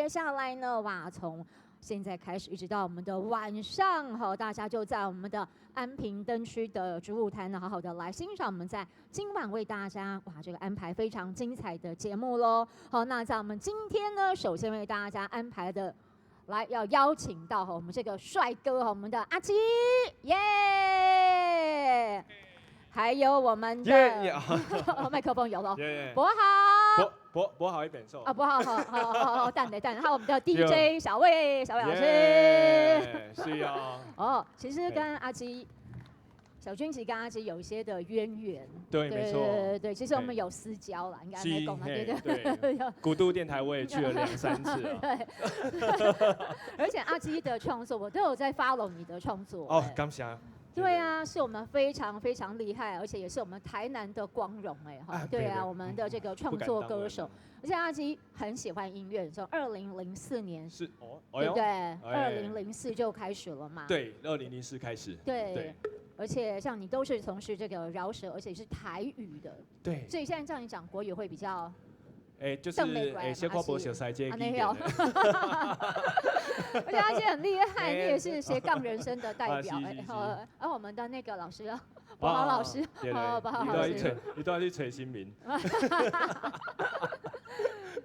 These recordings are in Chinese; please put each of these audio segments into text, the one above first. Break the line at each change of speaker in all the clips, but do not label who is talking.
接下来呢，哇，从现在开始一直到我们的晚上，哈，大家就在我们的安平灯区的主舞台呢，好好的来欣赏我们在今晚为大家这个安排非常精彩的节目喽。好，那在我们今天呢，首先为大家安排的。来，要邀请到我们这个帅哥我们的阿基，耶！还有我们的麦克风有了，博豪，
博豪一边手
啊，博豪，好，蛋，还有我们的 DJ 小魏老师，
是啊，
哦，其实跟阿基。小君其实跟阿基有一些的渊源，
对，没错，
对，其实我们有私交啦，应该没讲了，
对。古都电台我也去了2、3次了，
对。而且阿基的创作，我都有在 follow 你的创作。
哦，感谢。
对啊，是我们非常非常厉害，而且也是我们台南的光荣对啊，我们的这个创作歌手，而且阿基很喜欢音乐，从2004年
是
对不对？2004就开始了嘛？
对，2004开始。
对。而且像你都是从事这个饶舌，而且是台语的，
对，
所以现在这样你讲国语会比较，
就是小跨博小塞这个，
没有，而且阿基很厉害，你也是斜杠人生的代表而我们的那个老师博豪老师，博豪老师，
你都要去吹新名，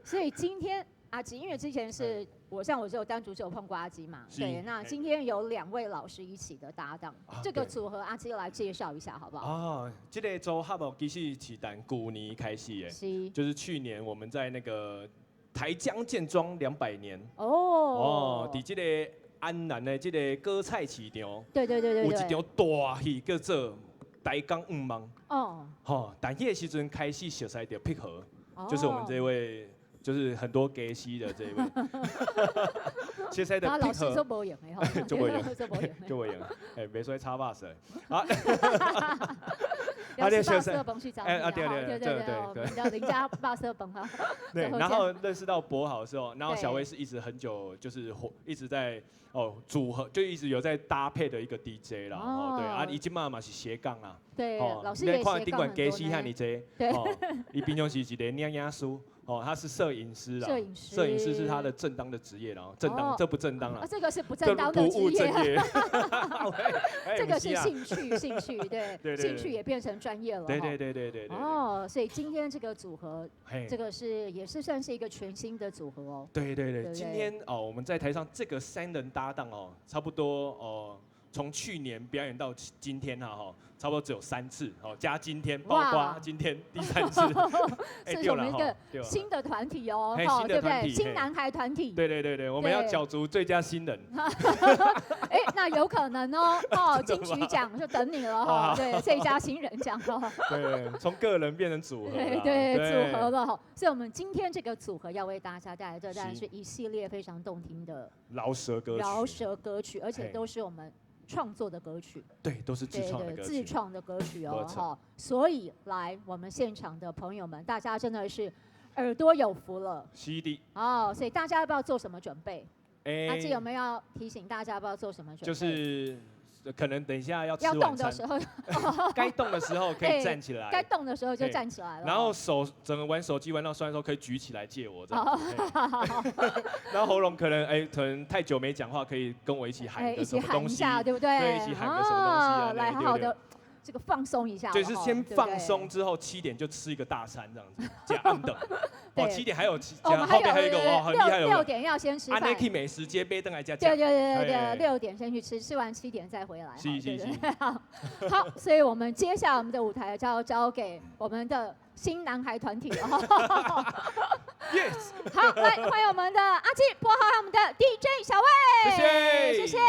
所以今天。阿基，因为之前是我只有单独只有碰过阿基嘛，对，那今天有2位老师一起的搭档，这个组合阿基来介绍一下好不好？
哦，这个组合其实是从去年开始的，就是去年我们在那个台江建庄200年在这个安南的这个歌菜市场，
对，
有一场大戏叫做台江5万，但迄个时阵开始熟悉到碧河，就是我们这位。就是很多给西的这一位，现在的
老师就无用的哈，
就无用，别说插把手，
啊，要吃霸色崩去找你啊，对，我们的邻家霸色崩哈，
对，然后认识到博豪的时候，然后小薇是一直很久就是一直在组合，就一直有在搭配的一个 DJ 啦，对啊，伊今嘛嘛是斜杠啊，
对，老师也斜杠很多呢，
给西汉你这，伊平常是一个念雅书。他是摄影师啦，摄影师是他的正当的职业，然后正当这不正当啊？
这个是不正当的职业，这个是兴趣，对，兴趣也变成专业了，
对。
所以今天这个组合，这个也是算是一个全新的组合哦。
对，今天我们在台上这个3人搭档差不多从去年表演到今天差不多只有3次，加今天，包括今天第3次，
这是我们一个新的团体哦，对不对？新男孩团体。
对，我们要角逐最佳新人。
那有可能金曲奖就等你了对，最佳新人奖
对，从个人变成组合。
对，组合了所以我们今天这个组合要为大家带来的当然是一系列非常动听的
饶舌
歌曲，而且都是我们。创作的歌曲，
对，都是自创的歌曲，
自创的歌曲所以来我们现场的朋友们，大家真的是耳朵有福了，
是的，
所以大家要不要做什么准备？阿基有没有要提醒大家要不要做什么准备？
就是可能等一下要吃晚餐，
要动的时候，
该动的时时候可以站起来，
该动的时候就站起来了。
然后整个玩手机玩到酸的时候可以举起来借我这样。然后喉咙可能太久没讲话，可以跟我一起喊个什么东西，
对不对？
对，一起喊个什么东西啊？
来，好好的。这个放松一下，
就是先放松之后7点就吃一个大餐这样子，加暗等。7点还有后面还有一个很厉害的
，6点要先吃饭。
安内去美食街杯灯来加。
对，6点先去吃完7点再回来。
是。
好，所以我们接下来我们的舞台就要交给我们的新男孩团体了。
Yes。
好，来欢迎我们的阿基、博豪还有我们的 DJ 小魏，谢谢。
切。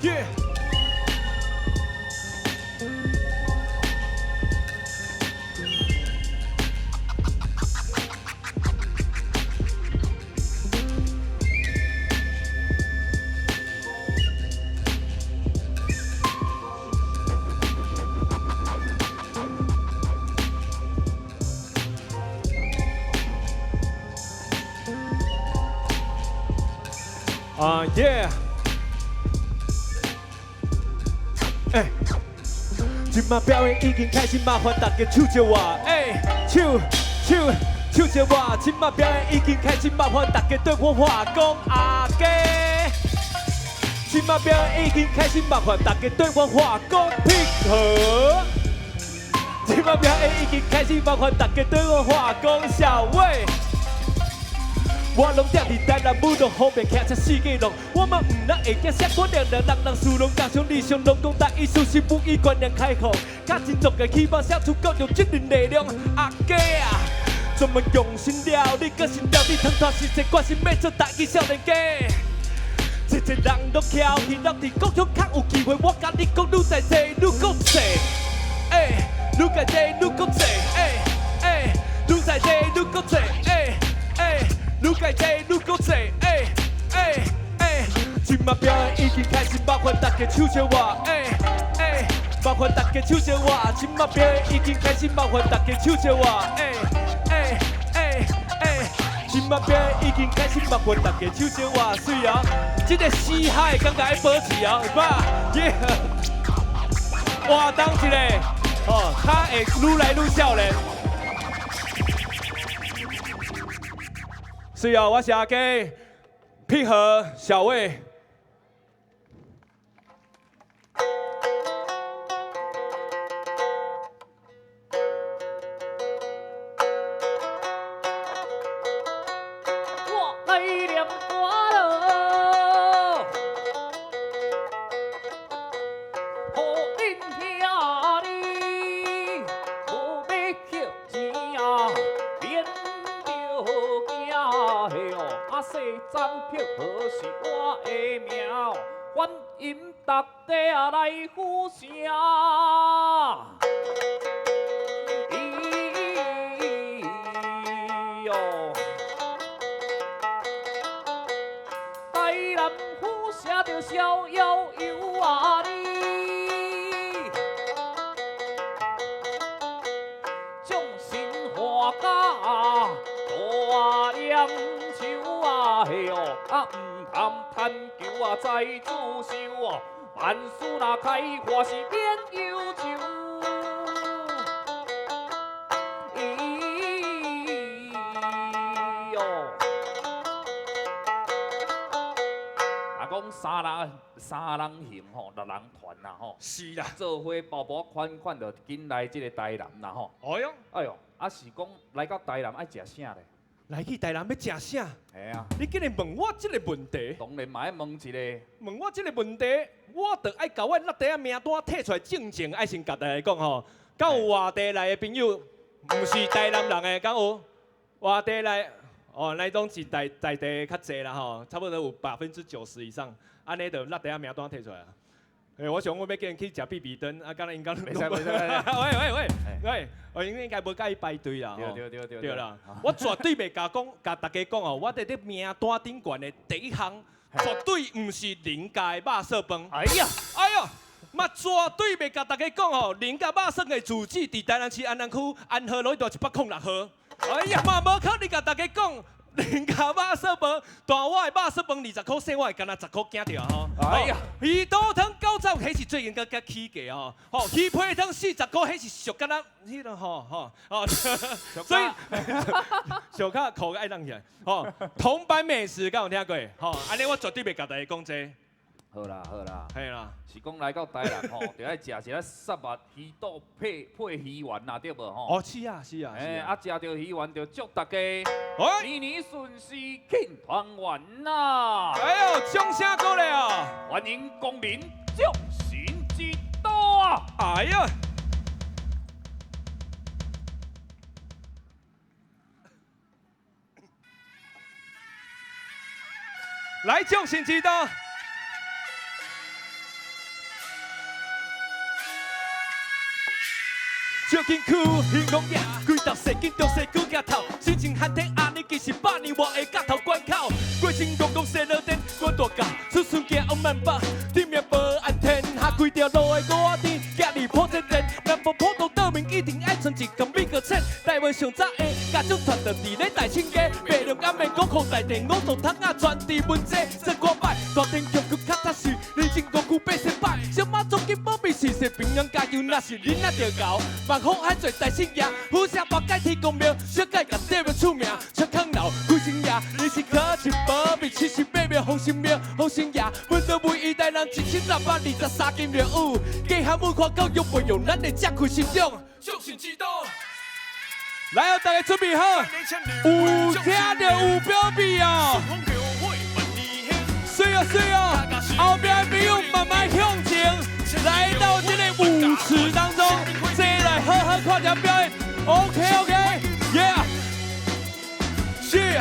Yeah。耶！今晚表演已经开始，麻烦大家唱着我，唱着我。今晚表演已经开始，麻烦大家对我话讲阿哥。今晚表演已经开始，麻烦大家对我话讲配合。今晚表演已经开始，麻烦大家对我话讲小伟。我拢踮伫台南舞蹈后面，骑车四界路。我嘛唔能会惊闪光亮亮，人事拢加上理想，拢讲大意思是不以观念开放。甲真足个希望写出够有质的内容。阿哥啊，这么用心了，你搁心了，你通拖是一决心要做台语少年家。一个人都翘起，落伫国中较有机会。我甲你讲，愈在济，愈讲济，愈在济，愈讲济，愈在济，愈讲济，愈在济，愈讲济，今晚表演已经开始，麻烦大家唱着我，麻烦大家唱着我。今晚表演已经开始，麻烦大家唱着我，今晚表演已经开始，麻烦大家唱着我。水哦，这个死海感觉要保持哦，有吧？耶！活动一个，哦，他会愈来愈少年。水哦，我是阿基，配合小伟。大家来呼声，哟！台南呼声着逍遥游啊你，众神花甲大两手啊嘿哟，啊唔通贪求啊在自受啊。万事若开花是免忧愁，哟！啊，讲三人行吼，六人团啦吼。是啦。做伙包包款款着紧来这个台南啦吼。哎呦，啊是讲来到台南爱食啥咧？来去台南要食啥？系啊，你竟然问我这个问题？当然嘛，要问一个。问我这个问题，我着爱甲我落地啊名单摕出来证证，爱先甲大家讲吼，敢有外地来的朋友，唔是台南人的，敢有外地来？哦，那种是在地较济啦吼，差不多有90%以上，安尼着落地啊名单摕出来啊。我想我要叫人去食必比登，啊，敢若因讲袂使。喂，我应该无介意排队啦。对啦，我绝对袂甲大家讲哦，我伫咧名单顶悬的第一项，绝对唔是林家的肉色饭。哎呀，嘛绝对袂甲大家讲哦，林家肉色的住址伫台南市安南区安和路一段106号。哎呀，嘛无可能甲大家讲。林家肉色饭，大碗的肉色饭20块，小碗的干那10块惊着吼。哎呀，鱼肚汤90，迄是最近较起价吼。吼，鱼皮汤40块，迄是俗干那迄个吼。所以小卡口爱当起来。吼，铜板美食敢有听过？吼，安尼我绝对袂甲大家讲这。好啦，系啦，是讲来到台南吼，就爱食一个沙肉鱼肚配鱼丸啦，对无吼？哦，是啊。啊，食着鱼丸就祝大家年年顺遂，庆团圆呐！哎呦，掌声过来啊！欢迎光临众神之都啊！哎呀！来众神之都。上辛苦，兴隆野，规道世间中西举举头，心情寒天安尼，其实百年外的角头关口，过身公公西落顶，我大教，出顺行往万北，地面无安天，下规条路的我天，家里破天天，南部普渡岛民一定爱存一公美国钱，台湾上早的家长传到伫咧大庆街，白龙暗暝国库内地五座窗啊传递文字，说我摆大天桥去较踏实，人情国区百姓摆，小马总金保庇事实平安加油，若是恁啊着搞，万好海做大圣爷，虎声八改天公庙，小改甲地名出名，出康楼贵姓爷，你是可亲保庇，七十八庙红心庙，红心爷，阮都每一代人1623间庙宇，家下文化教育培养咱的正确信仰，相信之道。来哦，大家准备好，有听着有表比哦。水哦水哦，后边的朋友慢慢向前，来到这个舞池当中，坐来好好看条表演。OK OK，Yeah， 是。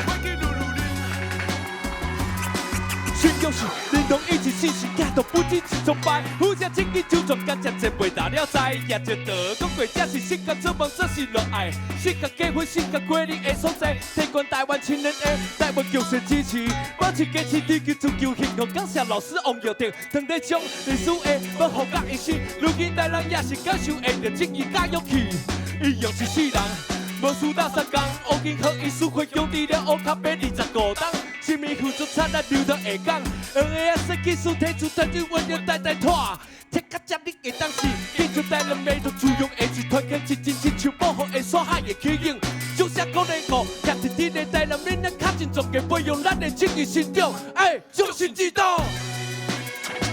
宣告是连同一起信息，也都不止一崇拜。互相亲近就从感情前辈打了在，也就得讲过，这是性格做梦，这是热爱。性格结婚，性格过日的所在，提供台湾亲人的台湾强势支持。保持坚持追求自救幸福，感谢老师王耀定，当地将历史的保护甲意识。如今台人也是感受会着正义甲勇气，一样是世人。无输到3天，乌金和艺术会强治了乌卡白25档，生命付出灿烂流动下港，NAS 技术提出团队温柔代代拖，铁甲接力的当时，记住台人美都自用下一团结一真亲像保护的山海的起影，就像鼓励我，站伫天的台人免咱较真壮嘅培养咱的正义心中，哎，掌声指导。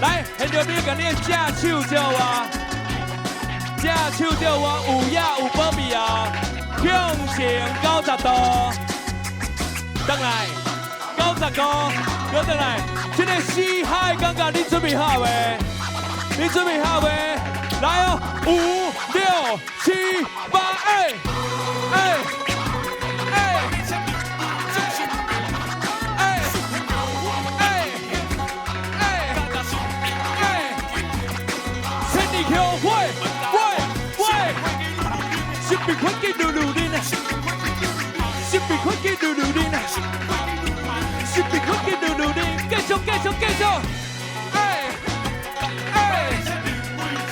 来，现场你甲你的正手叫我，正手叫我有影有保庇啊！向前90度，转来90度，搁转来。这个四海感觉你准备好未？你准备好未？来哦，5、6、7、8，哎哎哎哎哎哎！千里后会，心比环境努努力呢，心比环境努努力呢，心比环境努努力，继续，哎哎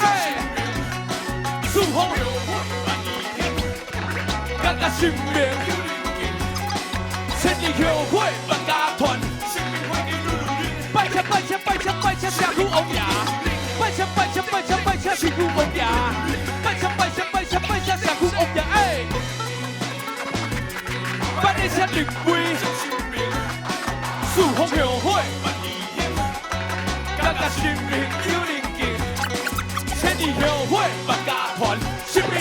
哎，祝福，感觉生命，千里后会万家团，拜车下苦王爷，拜车辛苦王爷，拜车下苦王爷，哎，把你车立位，祝福后会，感觉生命有灵劲，千里后会万家团，生命，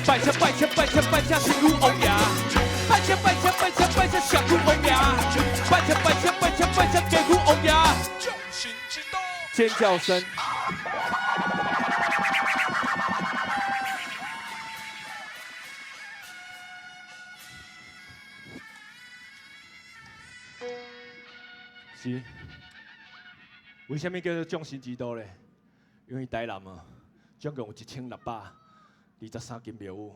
拜车辛苦王爷，拜车下苦王爷，拜车给苦王爷，尖叫声。是，为什么叫做众神之都咧？因为台南啊，总共有1623间庙宇，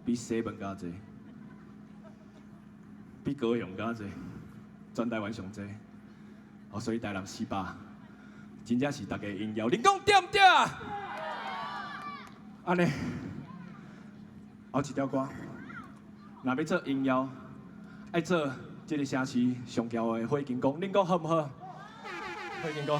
比西门较济，比高雄较济，全台湾上济。哦，所以台南400，真正是大家应邀。恁讲对唔对啊？安尼，后一条歌，若要做应邀，爱做。这个城市上桥的火金光，恁讲好唔好？火金光。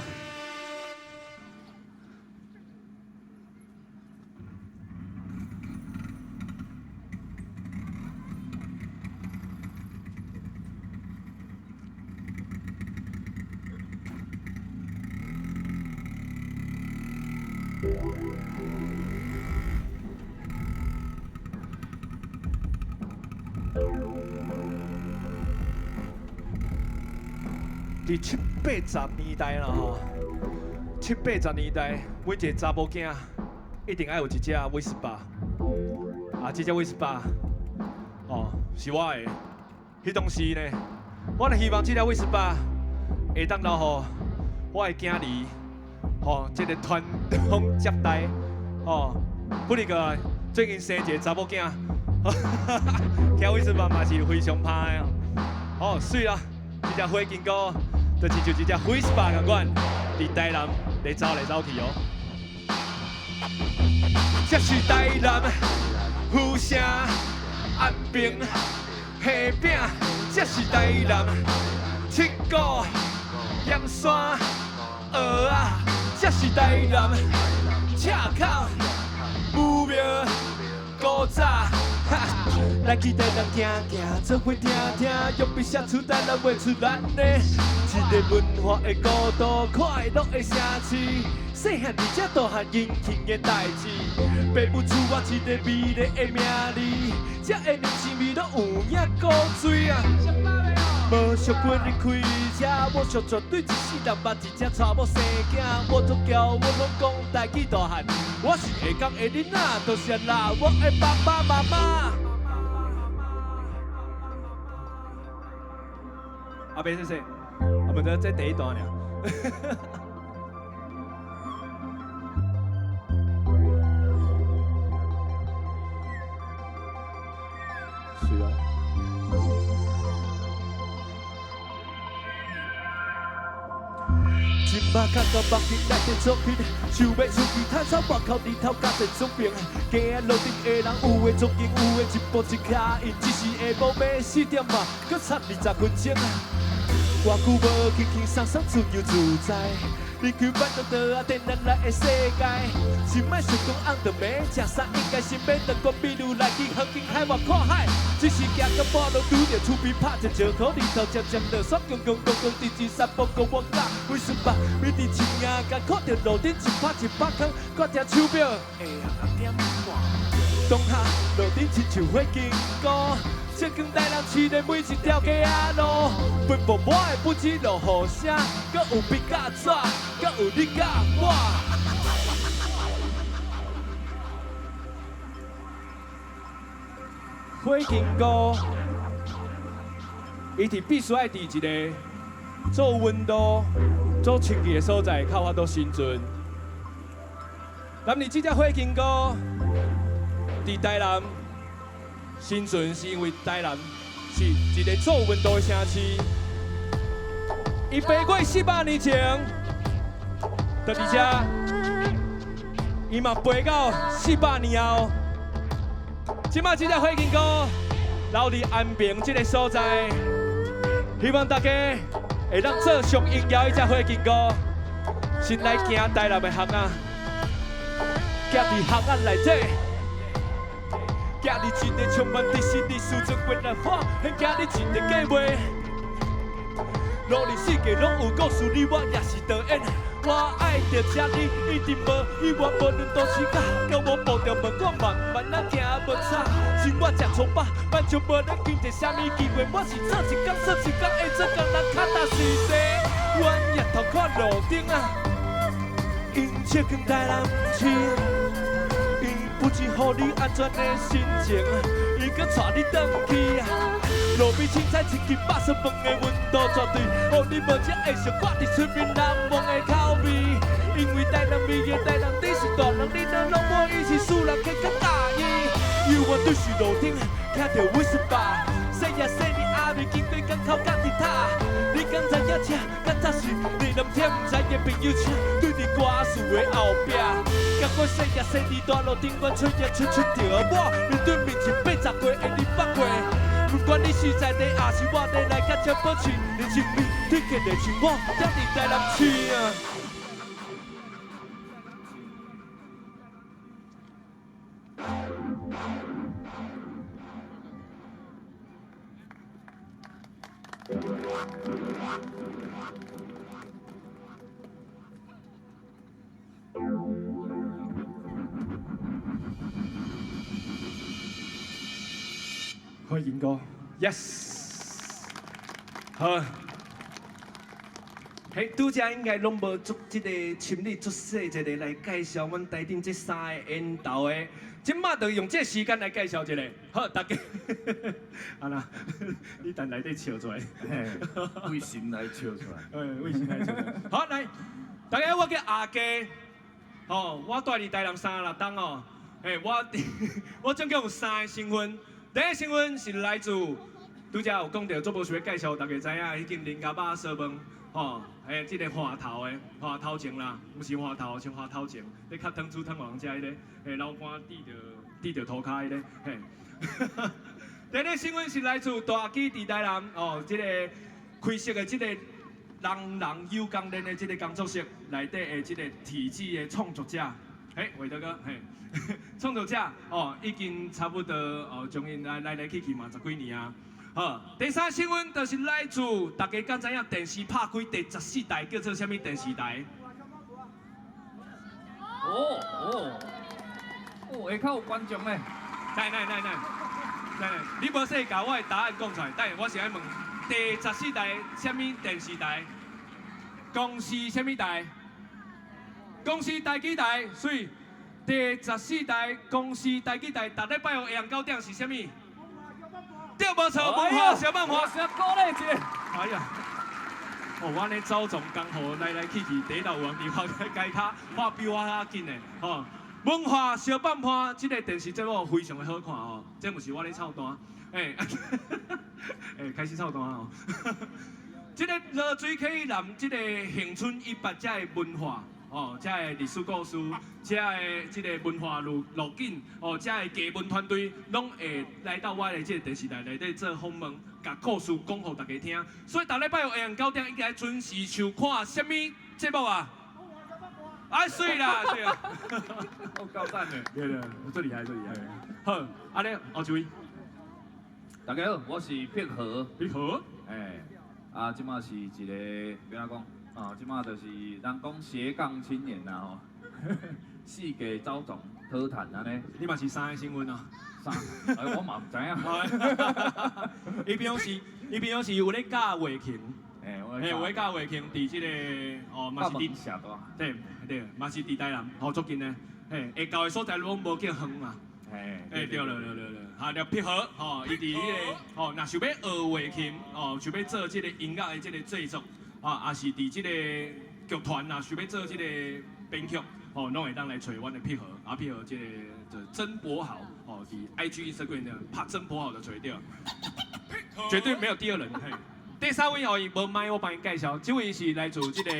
伫7、80年代啦吼，7、80年代，每一个查某囝一定爱有一只威斯巴，啊，这只威斯巴，哦，是我的。迄当时呢，我就希望这只威斯巴会当留互我的囝儿，吼，这个传宗接代，吼，不哩个最近生一个查某囝，跳卫生班嘛是非常歹的哦。水啦，这只火金菇，就是这只飞斯巴共款，伫台南来走来走去哦。这是台南富城安平虾饼，这是台南七股盐山蚵仔，这是台南赤口武庙古早。来去台南行行，做伙听听，用笔写出台南画出咱的一个文化的国度，快乐的城市。细汉伫这大汉引起的代志，爸母赐我一个美丽的名字，这的年轻味都有影古水啊！无想过你开车，我想绝对一世人捌一只查某生囝，我都叫我拢讲台语大汉，我是会讲的囡仔，多谢啦我的爸爸妈妈。阿伯先生，我们这第一段了。是啊。今摆看到目镜内底作品，想要出去探索外口日头甲电双边，街仔路顶的人有的总经有的一步一脚印，只是下晡要4点嘛，搁差20分钟啊。偌久无轻轻松松自由自在，离开烦恼倒啊电咱来的世界，是莫想讲红着迷，食啥应该是买两罐啤酒来去风景海外看海。只是行到半路拄着厝边拍一石头，日头渐渐落山，公公直直三步过我家，为什么每伫青芽间看着路顶一拍空，我听手表下暗点半，当下路顶亲像火金菇。这光台南市的每一条街仔路，奔波我的不止落雨声，搁有笔甲纸，搁有你甲我。火金菇，伊伫必须爱伫一个做温度、做清气的所在，较法度生存。咱们这只火金菇伫台南。生存是因为台南是一个做温度的城市，伊飞过400年前，就伫这，伊嘛飞到400年后，即马这只火金菇留伫安平这个所在，希望大家会当做上应邀一只火金菇，先来行台南的巷仔，行伫巷仔内底。今日一个充满历史的数字过来花，现今日一个计划，努力世界拢有故事，你我也是导演。我爱着这里，一定无意外，无论都是假。甲我步调问我慢慢啊行无差，生活真苍白，万就无能见着啥物机会。我是做一工做一工，会做工人脚踏实地。阮日头看路顶啊，因这光台南市。不止予你安全的心情，伊搁带你转去。路边青菜一斤8色饭的温度绝对，予你无只会想挂伫出面难忘的口味。因为台南味的台南地是大人，你若拢无伊是输人客较大意。犹原对是路顶，听着威斯巴，细夜细日暗暝经过港口甲日塔。你敢知影车？敢早是你南天唔知嘅朋友车，对伫歌词的后壁。甲我细夜细日大路顶，我吹着着我，面对面前80岁的200岁。不管你是在地，还是外地来甲这保持，你情味推起来像我，才伫台南市啊。火金菇 ，yes， 好。嘿，拄则应该拢无做即个深入做细一个来介绍阮台顶这3个缘投的，即马就用这时间来介绍一个。好，大家，安那，你等内底笑出来，
为神来笑出来，
为神来笑出来。好，来，大家我叫阿家，哦，我住伫台南36栋哦。我总共有3个身份，第一个身份是来自拄则有讲到，做无想要介绍大家知影，迄间林家巴烧饭，吼，即个花头的花头前啦，不是花头，是花头前，你较汤煮汤王食迄个，老干滴着涂骹迄个，嘿。第二个身份是来自大基地台南，即个开设的即个人有工练的即个工作室内底的即个体制的创作者，韦德哥，创作者已经差不多将因来去嘛10几年啊。好，第三新闻就是来自大家敢知影电视拍开第14台叫做啥物电视台？
下口有观众咧。
来，你无说甲我的答案讲出来，等下我是爱问第14台啥物电视台？公司啥物台？公司台几台？所以第14台公司台几台？逐礼拜五下午9点是啥物？对，无错，文化小办法。
小高咧姐。
哎呀，我安尼走总刚好来去第一道有人伫我街骹，我比我较紧的文化小办法，这个电视节目非常的好看这不是我咧操蛋，开始操蛋这个落水溪南，这个恒春100遮的文化。遮的历史故事，遮的这个文化路径，遮的艺文团队，拢会来到我的这个电视台内底做访问，甲故事讲互大家听。所以逐礼拜有下午9点，应该准时收看什么节目啊？水啦，对啊，
够赞的，
对，最厉害。好，安尼后一位，
大家好，我是碧和。即马是一个要安讲？即马就是人讲斜杠青年啦吼，四界走总讨谈安尼。
你嘛是3个新闻啊
？3，我嘛唔知影。
伊平常是有咧教画琴，我教画琴伫即个嘛是伫
下大，
对，嘛是伫台南，足近的，会教的所在拢无叫远嘛。对了，了配合伊伫迄个若想要学画琴，想要做即个音乐的即个制作。也是伫即个剧团啊，想要做即个编剧，拢会当来找阮的配合，配合即个就曾博豪，伫 IG Instagram 的拍曾博豪就找到，绝对没有第二人。第3位伊无麦，我帮伊介绍，这位是来自即个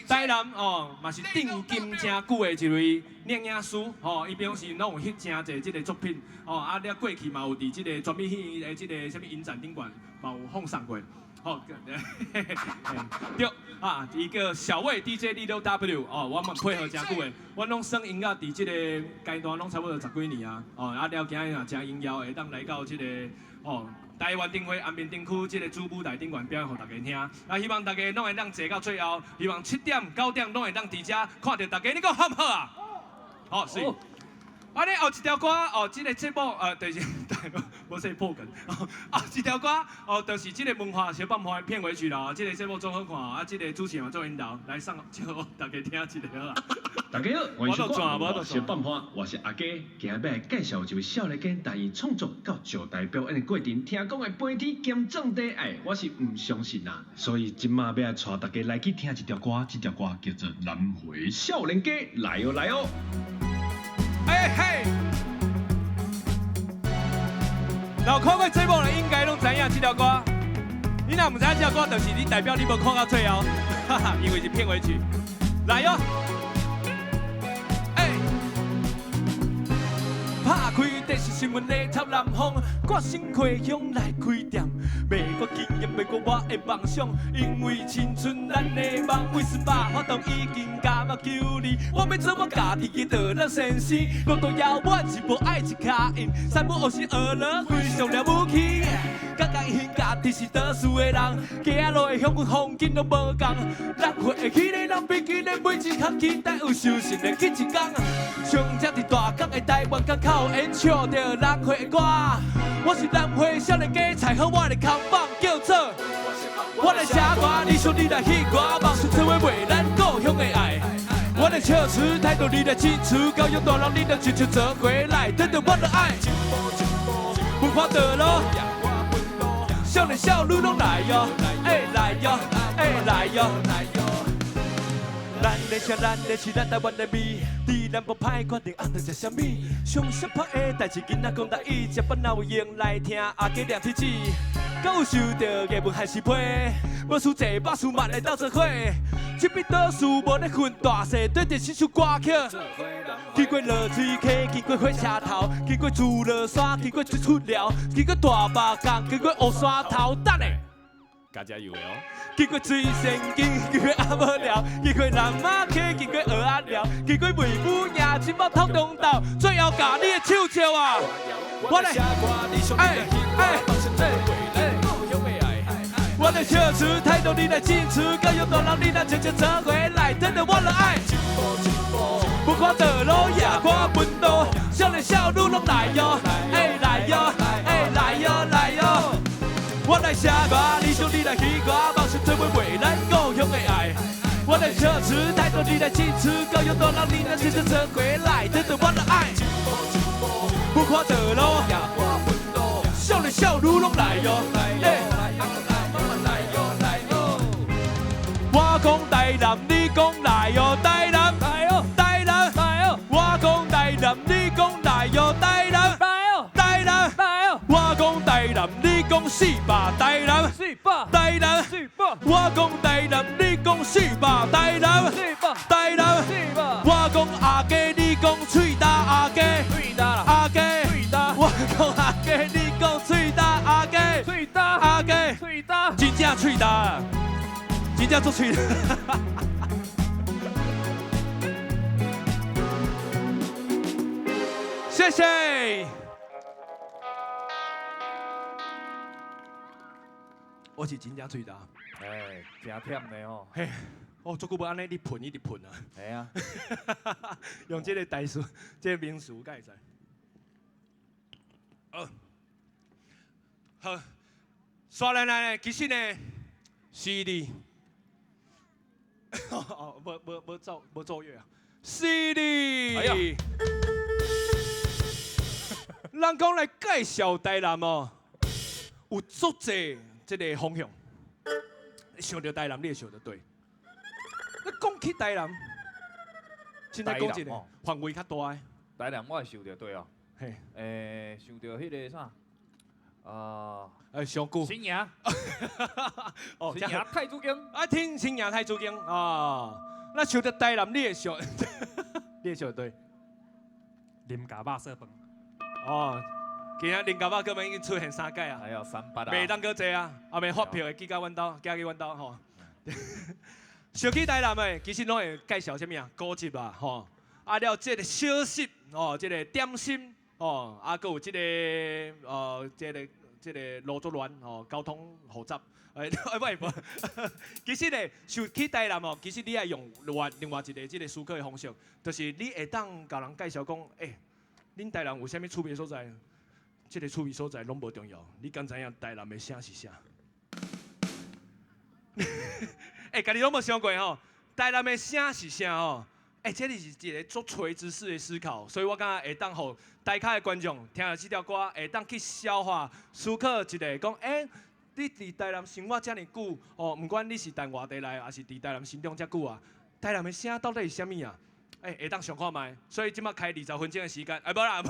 台南嘛是定金真久的一位摄影师，伊平常时拢有翕真侪即个作品，了过去嘛有伫即个专门去的即个啥物影展顶馆嘛有放送过。对一个小魏 DJ6W 我们配合真久的，我拢算音乐伫即个阶段拢差不多10几年啊，了今日若真应邀会当来到即个台湾灯会安平灯区即个主舞台顶馆表演，互大家听。希望大家拢会当坐到最后，希望7点9点拢会当伫遮看到大家，你讲好唔好啊？好，是。安尼后一条歌即个节目就是无说破梗。后一条歌就是即个文化小办法的片尾曲啦。即个节目真好看即个主持人做引导来上，就大家听一个啦。
大家好，我是文化小办法，我是阿基。今日要介绍一位少年家，但伊创作到上台表演的过程，听讲的飞天兼种地爱，我是唔相信啦。所以今麦要带大家来去听一条歌，这条歌叫做《南回少年家》，来哦来哦。
嘿，有看过节目的应该拢知影这条歌。你若唔知影这条歌，就是你代表你无看到最后，因为是片尾曲。来哟！拍开电视新闻咧插南风，我新回乡来开店，要过经验，要过我的梦想，因为青春咱的梦，为18发动已经加目92，我要做我家己的道路先生，路途遥远是无爱一卡印，山姆学是学了非常了不起，感觉因家己是倒数的人，行路的乡风景都无共，咱会起来人比今日每一项期待有收成的去一天，上只伫大港的台湾港口。演唱着南回的歌，我是南回少年家，才好我的扛棒叫做。我来写歌，你说你来戏歌，梦想成为为咱故乡的爱。我来唱词，态度你来支持，教育大人你来追求做回来，得到我的爱。文化的路，少年少女拢来哟，来哟，来哟。咱的声，咱的是咱台湾的味。既然无歹决定，红着食啥物？上相拍的代志，囡仔讲台语，食饱哪有闲来听阿哥念天子？敢有受到艺文还是批？无输济，百输万来斗做伙。这边倒数无咧分大细，对着新首歌曲。经过落水溪，经过火车头，经过自乐山，经过水出寮，经过大白港，经过乌山头，等下。加加油的哦！经过水仙境，经过阿母寮，经过南马溪，经过蚵仔寮，经过梅母爷，金宝通中道，最后甲你的手笑啊！我来，我的笑词态度你来坚持，教育大人你来渐渐做回来，等着我的爱。不看道路也看门路，少年少女拢来哟，哎来哟，哎来哟来哟。我来写歌，理想你来起歌，梦想做为未来故乡的爱。我来笑词态度你来坚持，教育大人你来渐渐做回来，等着我的爱。不看道路也看门路，少年少女拢来哟，哎。我讲台南，你讲来哟，台南，台南，我讲台南，你讲来哟，台南，台南，我讲台南，你讲400，台南，400，台南，400，我讲台南，你讲400，台南，400，台南，400，我讲阿哥，你讲喙大阿哥，喙大啦，阿哥，喙大，我讲阿哥，你讲喙大阿哥，喙大，阿哥，喙大，真正喙大。真正做嘴，谢谢。我是真正嘴大，
哎，真忝的吼。
嘿，哦，足久无安尼，你喷一直喷啊。
系啊，
用这个台词，这个名词，该会知。好，刷来来，其实呢，是你。哦，无奏乐啊！是的，哎呀，人讲来介绍台南哦，有足济这个方向。你想到台南，你会想到对。你讲起台南，现在讲一个范围较大的。
台南我会想到对哦。
嘿，
想到迄个啥？
上久。
新营。
哦，
新营太祖宫。
啊，听新营太祖宫啊，那想到台南，你会想，你会想对。
林家肉色饭。
哦，今仔林家肉根本已经出现3届啊。
还有300啊。
袂当搁坐啊，后面发票会寄到阮兜，寄去阮兜吼。想起台南的，其实拢会介绍啥物啊？古迹啊，吼，啊了这个小食哦，这个点心哦，啊搁有这个这个路足乱哦，交通复杂。不，其实咧，想起台南哦，其实你爱用另外一个这个思考的方式，就是你会当甲人介绍讲，恁台南有啥物趣味所在？这个趣味所在拢无重要，你敢知影台南的啥是啥？家己拢无想过吼，台南的啥是啥吼？这是一个足垂直式的思考，所以我感觉会当互台下的观众听了这条歌，会当去消化、思考一下，讲你伫台南生活遮尔久，哦，不管你是伫外地来，还是伫台南心中遮久啊，台南的声到底是啥物啊？会当想看卖，所以即马开20分钟的时间，无啦，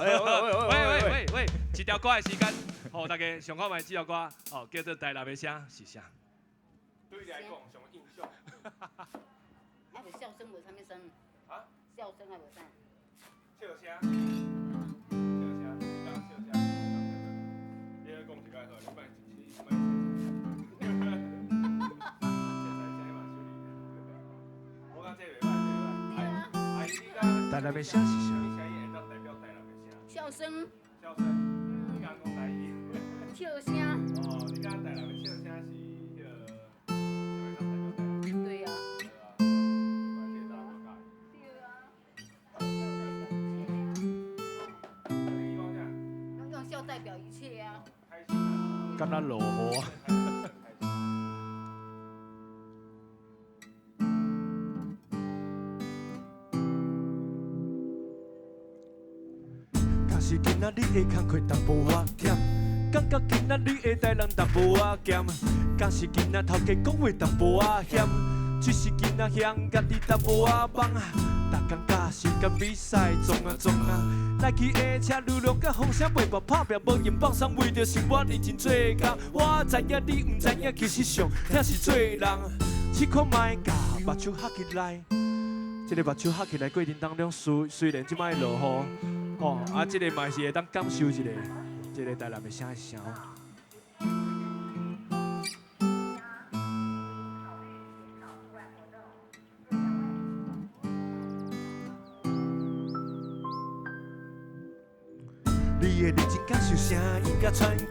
喂，一条歌的时间，互大家想看卖这条歌，哦，叫做台南的声是啥？对你来讲，上印象。
啊，就笑声无啥物声。啊？笑声还无啥？
笑声。台南的声是啥？
笑声。
笑声。你讲讲台语。
笑声。
哦，你讲台南的笑声是
对啊。用笑代表一切啊。
敢若落雨啊。是今仔日的工课淡薄仔忝，感觉今仔日的台南淡薄仔咸，敢是今仔头家讲话淡薄仔险，只是囡仔乡，家己搭无阿帮啊。逐工假时甲比赛撞啊撞啊，来去下车流量甲风声袂爆拍拼，无用放松，为着生活已经做工。我知影你毋知影，其实上疼是做人。试看卖甲目睭合起来，这个目睭合起来过程当中，虽然即摆落雨，吼啊，这个嘛是会当感受一个台南的声声。你的认真感受声音甲喘气，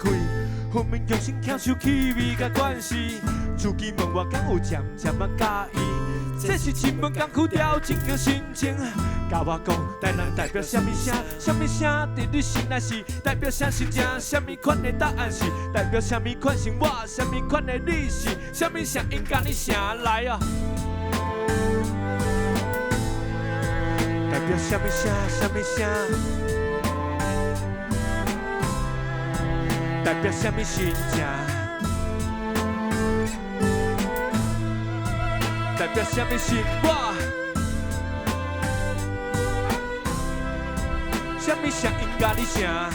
分明用心享受气味甲关系。自己问我敢有渐渐啊介意？这是亲吻艰苦调整的心情。甲我讲，台南代表什么声？什么声伫你心内是代表啥心情？什么款的答案是代表什么款生活？什么款的你是什么声音甲你声来啊？代表什么声？什么声？代表什么心情？代表什么生活？什么声音甲你声？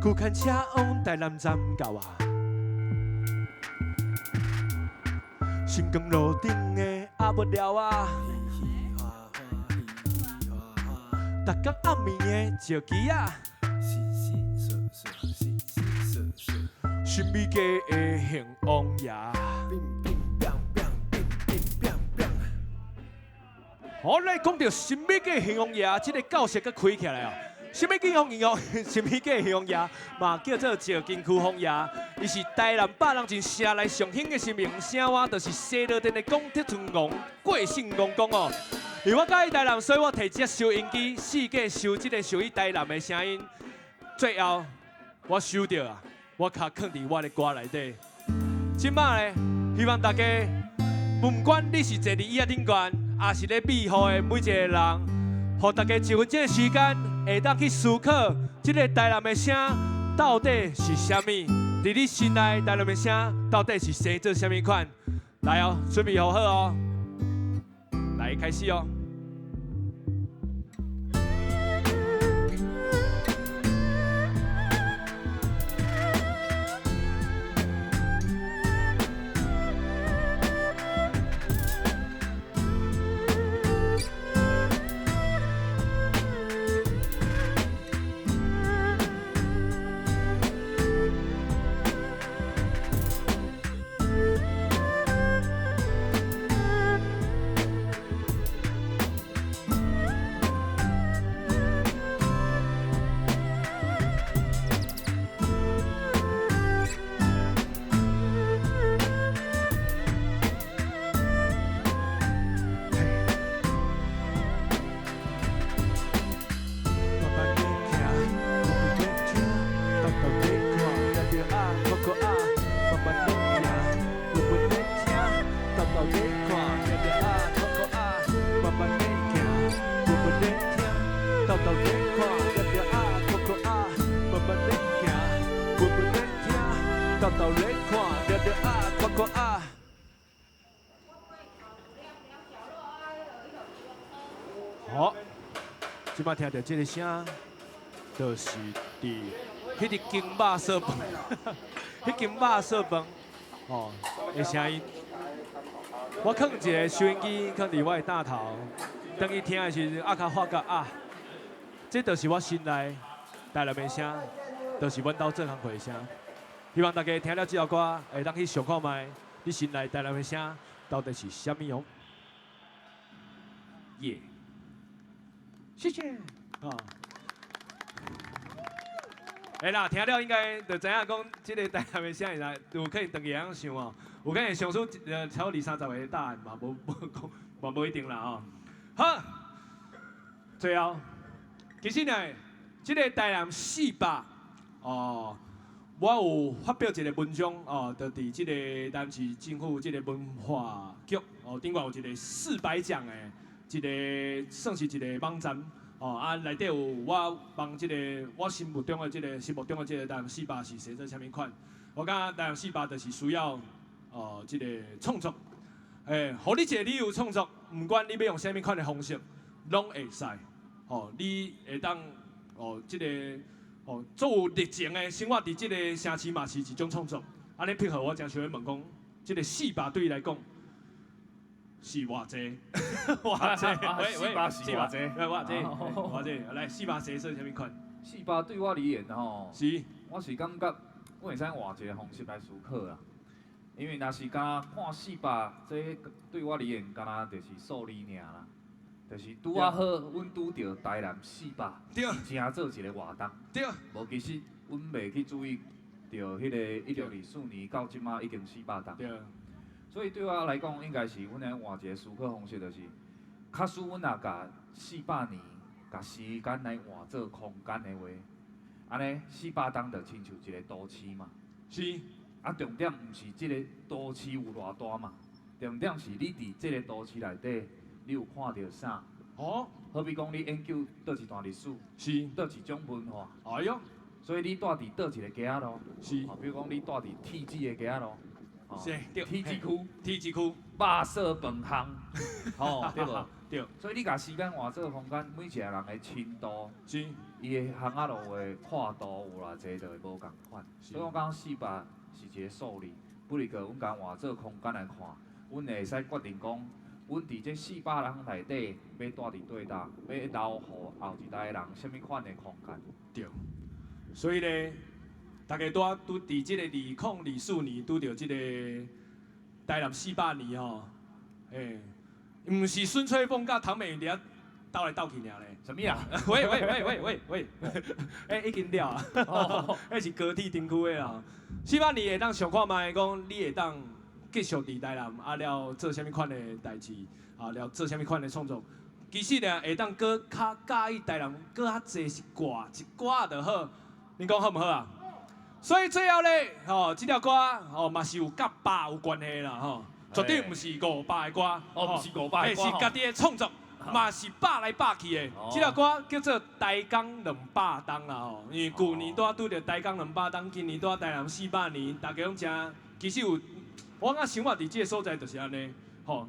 久看车往台南站到啊！新光路顶的阿无聊啊！逐工暗暝的石机啊！神秘家的兴王爷，好，来讲到神秘家兴王爷，这个教室佮开起来哦。神秘家兴王爷，神秘家兴王爷嘛叫做石金区王爷，伊是台南百人真城内上兴的神明，声话就是西罗镇的广德村王过姓王公哦。因为我介意台南，所以我摕只收音机，四界收这个属于台南的声音。最后我收到啊。我卡藏伫我的歌内底。即摆咧，希望大家，不管你是坐伫椅仔顶悬，还是咧庇护的每一个人，互大家一分钟的时间，会当去思考，即个台南的声到底是啥物？伫你心内台南的声到底是生做啥物款？来哦，准备好好哦，来开始哦。好，即摆听到这个声，就是伫迄个金肉烧饭，迄间肉烧饭哦的声音。我放一个收音机，放伫我的大头，当伊听的时候，较发觉啊，这就是我心内台南的声，就是阮兜做工课的声。希望大家听了这首歌，会当去想看卖，你心内台南的声到底是啥物样？耶！谢谢啊。哎啦，听了应该就知影讲，这个台南的声来有可能当个样想哦，有可能想出超20-30个答案嘛，无一定啦哦。好，最后其实呢，这个台南400哦。我有发表一个文章哦，就伫即个台南市政府即个文化局哦，顶外有一个400奖的一个算是一个网站哦，啊内底有我帮即个我心目中的即个台南400是写做啥物款？我感觉台南400就是需要即个创作互你一个旅游创作，唔管你要用啥物款的方式，拢会使。你会当即个做有热情的生活伫即个城市嘛是一种创作。安尼配合我真想要问讲，即个400对你来讲是偌济？偌济
？400是偌济？
偌济？来400是啥物款
？400对我而言吼，
是，
我是感觉我会使换一个方式来思考啦。因为若是敢看400，这对我而言，敢若就是数字尔啦。就是拄啊好，阮拄着台南400，正做一个活动。
对。
无其实，阮袂去注意到迄个1624年到即马已经400档。
对。
所以对我来讲，应该是阮来换一个思考方式，就是假使阮若甲400年，甲时间来换做空间的话，安尼400档就亲像一个都市嘛。
是。
啊，重点毋是即个都市有偌大嘛，重点是你伫即个都市内底。你有看到啥？好比讲你研究倒一段历史，
是
倒一种文化。
哎哟，
所以你住伫倒一个街仔咯？
是。
比如讲你住伫T G 的街仔咯？
是。
T G 区。
T G 区。
肉色饭巷，对无？
对。
所以你甲时间换做空间，每一个人的深度，
是。
伊的巷仔路的跨度有偌济，就会无共款。所以我讲400是一个数字，不如个阮甲换做空间来看，阮会使决定讲。阮伫这400人内底，要住伫对搭，要留互后一代人什么款的空间？
对。所以呢，大家拄伫即个2024年拄着即个台南400年吼，毋是孙翠凤甲唐美云伫遐斗来斗去尔咧。
什么啊？
喂，已经了啊。迄是高铁顶区的啦。400年会当想看卖，讲你会当。继续伫台南，了做啥物款的代志，了做啥物款的创作。其实呢，会当搁较介意台南，搁较济是歌，一歌就好。你讲好唔好啊？所以最后咧，这条歌嘛是有甲爸有关系啦，绝对毋是500的歌，
毋是500的歌，
是家己的创作，嘛是百来百去的。这条歌叫做《台江200档》啦，因为旧年拄着台江200档，今年台南400年，大家拢真其实有。我啊想法伫即个所在就是安尼，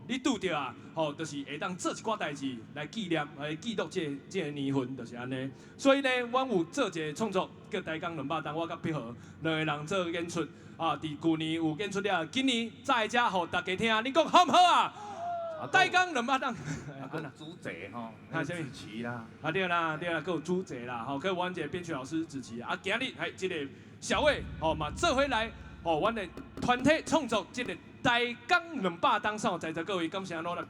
你拄着啊，就是会当做一寡代志来纪念、来记录即个年份，就是安尼。所以呢，阮有做一个创作叫《台江200档》，我甲配合两个人做演出，伫旧年有演出了，今年再遮互大家听，你讲好唔好啊？台江200档，
跟主席吼，子琪啦，
对啦，佫有主席啦，佫有阮一个编曲老师子琪啊，今日还即个小伟嘛做回来。阮的团体创作这个台江200档上，在座各位感谢努力。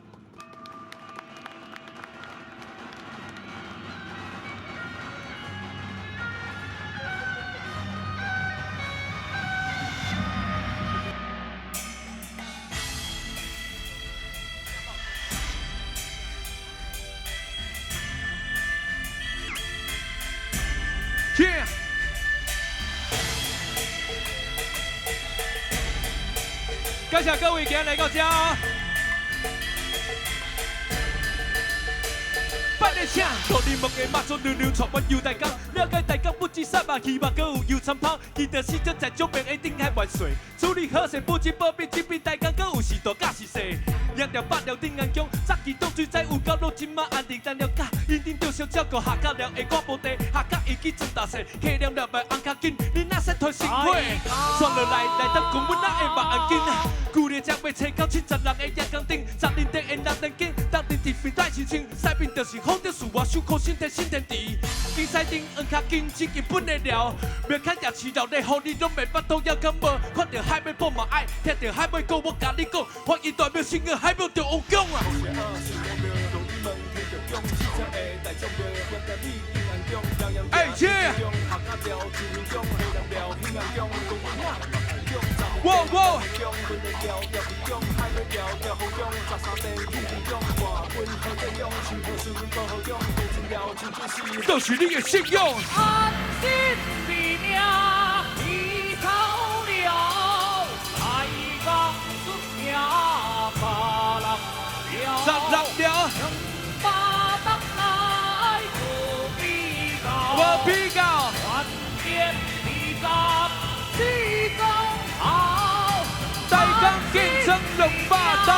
Yeah。感谢各位今日来到这。拜日请，大年末的马祖溜溜带我游台江，了解台江不止3万，2万搁有油餐泡，记得时阵在酒边一定海万岁。处理好势，不止保庇这边台江，搁有时大甲是细。赢着8条定安江，早期当水在有够落今嘛安定单了甲，因定着小照顾下甲了下挂无地，下甲伊去做大事，客量了袂红较紧，你若说推心火，算落来当公文哪会嘛安紧？旧年才要找到70人的夜工顶，10年顶的6人景，当年地边带是清，西边就是好着事，我手靠身体新天地，比赛顶按较紧，真基本的料，别看夜市了咧，互你拢袂巴肚枵敢无？看到海尾报嘛爱，听到海尾歌我甲你讲，欢迎代表新的海尾着王强啊！哎切！哇哇！这是你的信用。
安心为命已草了，太阳出名把人了。
杀人了。
200档来无比高。
无比高。
万变比高，4公好。
台江竞争200档。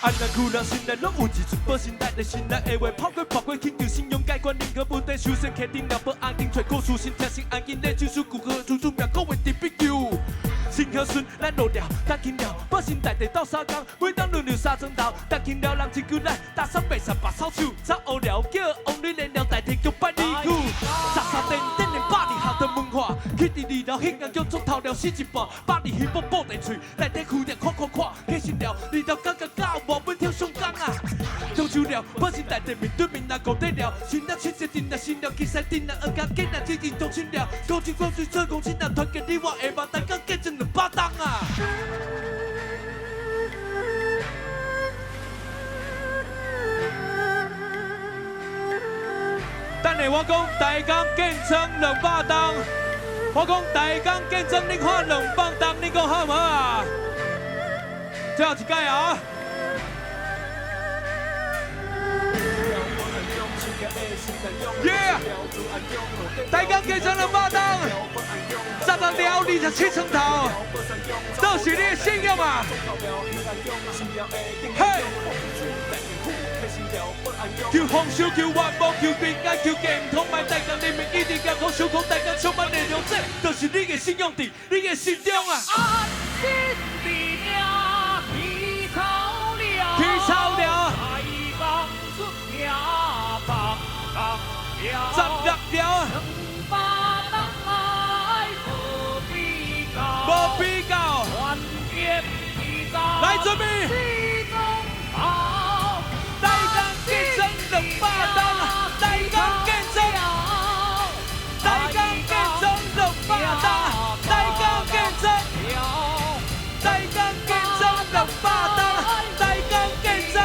安那苦人心内拢有一出保心内的心内的话，抛过，请求信用解决任何不对，首先确定了不安定，找个舒心贴心安静的就是骨骼，处处妙口为地必求。心可顺，咱落了，打轻了，保心内地斗三工，每当轮流三层头，打轻了人一句来，打上白三把草手，走乌了叫王女连了代替叫拜年句，三点的百里校的文化，去第二楼兴安叫做头了死一半，百里戏宝宝地嘴，内底开了看，开心了，二楼搞，无本跳上工啊，中秋了，保心内地面对面来讲得了，新了七夕定了，新了比赛定了，二家见了，真正同心了，高兴做公心了，团结你我下望大家见证200档啊！等下我讲大江建成200档，我讲大江建成你看200档，你讲好唔好啊？最后一届啊！耶！大江建成200档，3层了27层头，这是你的信仰啊！嘿！求丰收，求愿望，求平安，求健康，卖大江人民一定健康，小康大江充满内容，这就是你的信仰地，你的心中啊！安心力量，起草了，起草了，大江出名棒棒了，16了，200档来无比较，无比较，团结一致，来准备。大江建成200档，大江建成，大江建成200档，大江建成，大江建成200档，大江建成，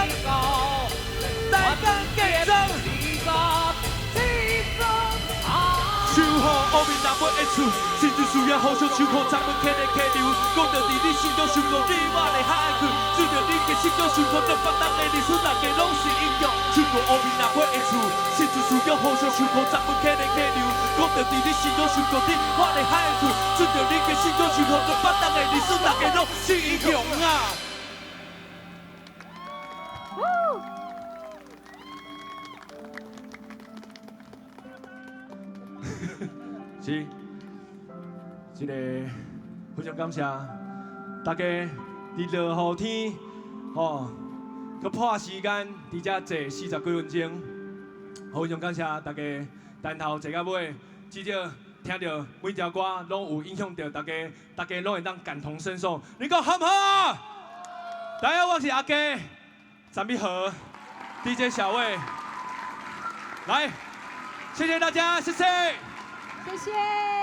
大江建成。守护乌面南北的厝，甚至需要互相守护，咱们客来客流，讲到伫你心中想过你我的海去，只着你的心中想过200档的历史，大家拢是英雄。守护乌面南北的厝，甚至需要互相守护，咱们客来客流，讲到伫你心中想过你我的海去，只着你的心中想过200档的历史，大家拢是英雄啊！是，真个非常感谢大家伫落雨天，去破时间伫遮坐40几分钟，非常感谢大家等头坐到尾，至少听到每条歌拢有影响到大家，大家拢会当感同身受。你讲好唔好？大家好，我是阿基，张碧和 DJ 小魏，来，谢谢大家，谢谢。
谢谢。